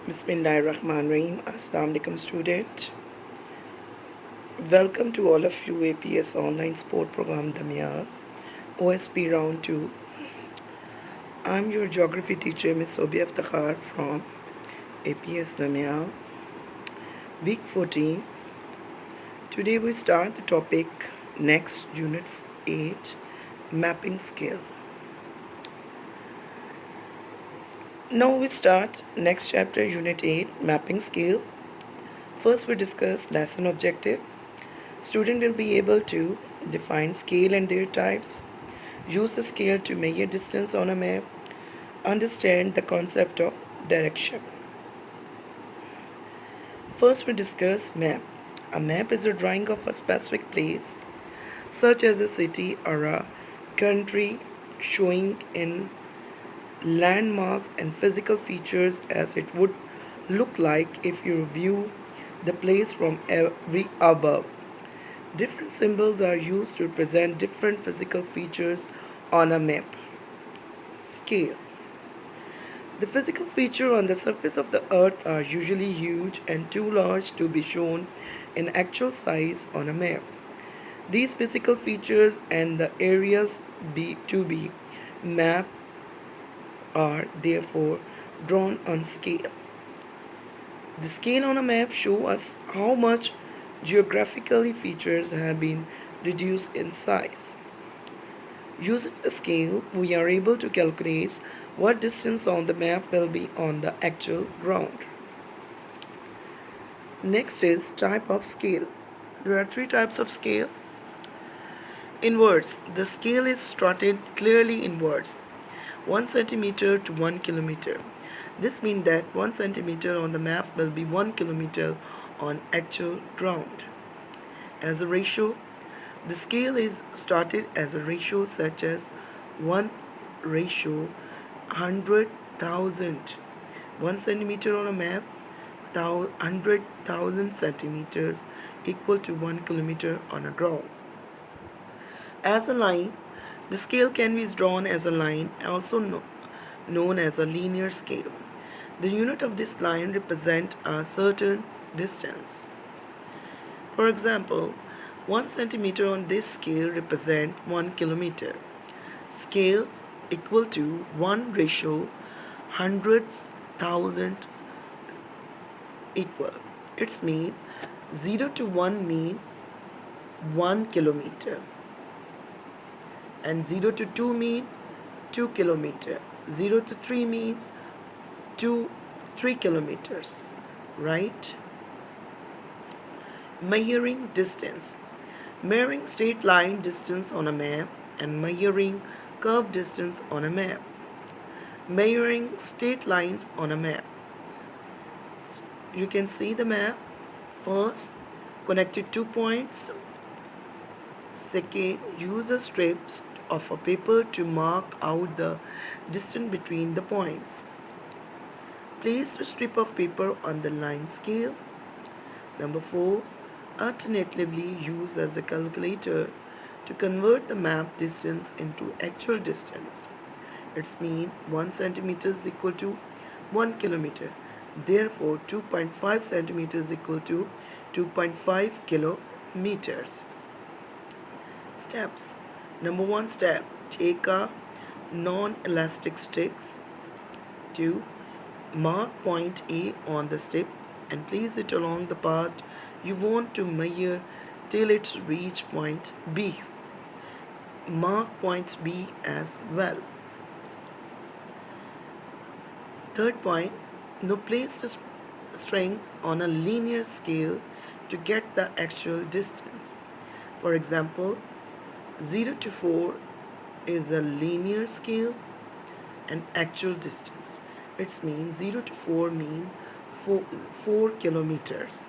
Bismillahirrahmanirrahim. Assalamu alaikum student. Welcome to all of you APS online sport program Damia OSP round 2. I'm your geography teacher Miss.Sobia iftikhar from APS Damia week 14. Today we start the topic next unit 8 mapping scale. Now we start next chapter unit 8 mapping scale. First we discuss lesson objective. Student will be able to define scale and their types, use the scale to measure distance on a map, understand the concept of direction. First we discuss map. A map is a drawing of a specific place, such as a city or a country, showing in landmarks and physical features as it would look like if you view the place from every above. Different symbols are used to represent different physical features on a map. Scale. The physical features on the surface of the earth are usually huge and too large to be shown in actual size on a map. These physical features and the areas to be mapped are therefore drawn on scale. The scale on a map shows us how much geographically features have been reduced in size. Using the scale, we are able to calculate what distance on the map will be on the actual ground. Next is type of scale. There are three types of scale. Inwards. The scale is started clearly inwards, 1 centimeter to 1 kilometer. This means that 1 centimeter on the map will be 1 kilometer on actual ground. As a ratio, the scale is started as a ratio such as 1 ratio 100,000. 1 centimeter on a map, 100,000 centimeters equal to 1 kilometer on a ground. As a line, the scale can be drawn as a line, also known as a linear scale. The unit of this line represents a certain distance. For example, 1 centimeter on this scale represents 1 kilometer. Scales equal to 1 ratio hundreds thousand equal. It's mean 0 to 1 mean 1 kilometer and 0 to 2 mean 2 kilometer. 0 to 3 means 3 kilometers, right? Measuring distance. Measuring straight line distance on a map and measuring curved distance on a map. Measuring straight lines on a map. You can see the map. First, connected 2 points. Second, use a strip of a paper to mark out the distance between the points. Place the strip of paper on the line scale. Number 4, alternatively use as a calculator to convert the map distance into actual distance. It's mean 1 centimeter is equal to 1 kilometer. Therefore, 2.5 centimeters equal to 2.5 kilometers. Steps. Number 1 step, take a non-elastic sticks. 2. Mark point A on the strip and place it along the path you want to measure till it reach point B. Mark points B as well. Third point, now place the strings on a linear scale to get the actual distance. For example, 0 to 4 is a linear scale and actual distance. It means 0 to 4 mean 4 kilometers.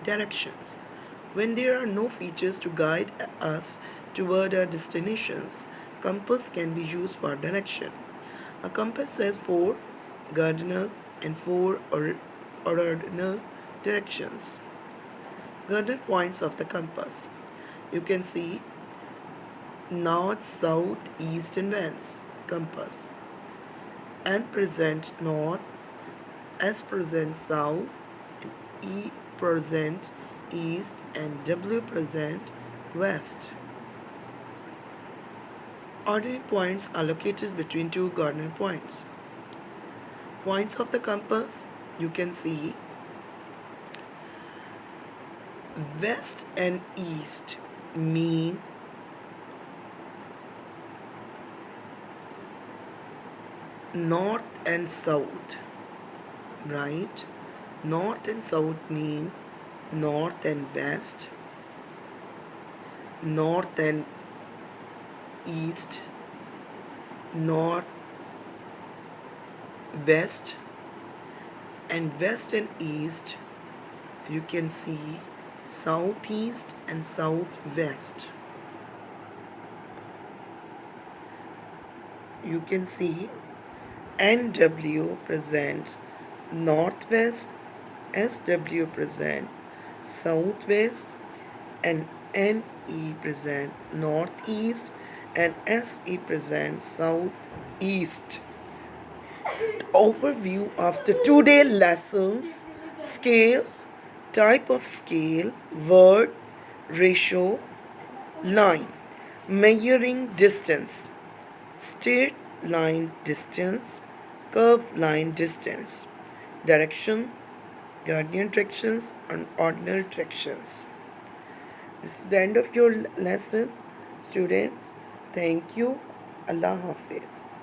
Directions. When there are no features to guide us toward our destinations, compass can be used for direction. A compass has 4 cardinal and 4 ordinal directions. Cardinal points of the compass. You can see north, south, east and west compass. N present north, S present south, E present east, and W present west. Ordinary points are located between two cardinal points. Points of the compass, you can see west and east mean north and south, right? North and south means north and west, north and east, north, west, and west and east. You can see southeast and southwest. You can see NW present northwest, SW present southwest, and NE present northeast, and SE present southeast. Overview of the two-day lessons: scale, type of scale, word, ratio, line, measuring distance, straight line distance, curved line distance, direction, guardian directions, and ordinary directions. This is the end of your lesson, students. Thank you. Allah Hafiz.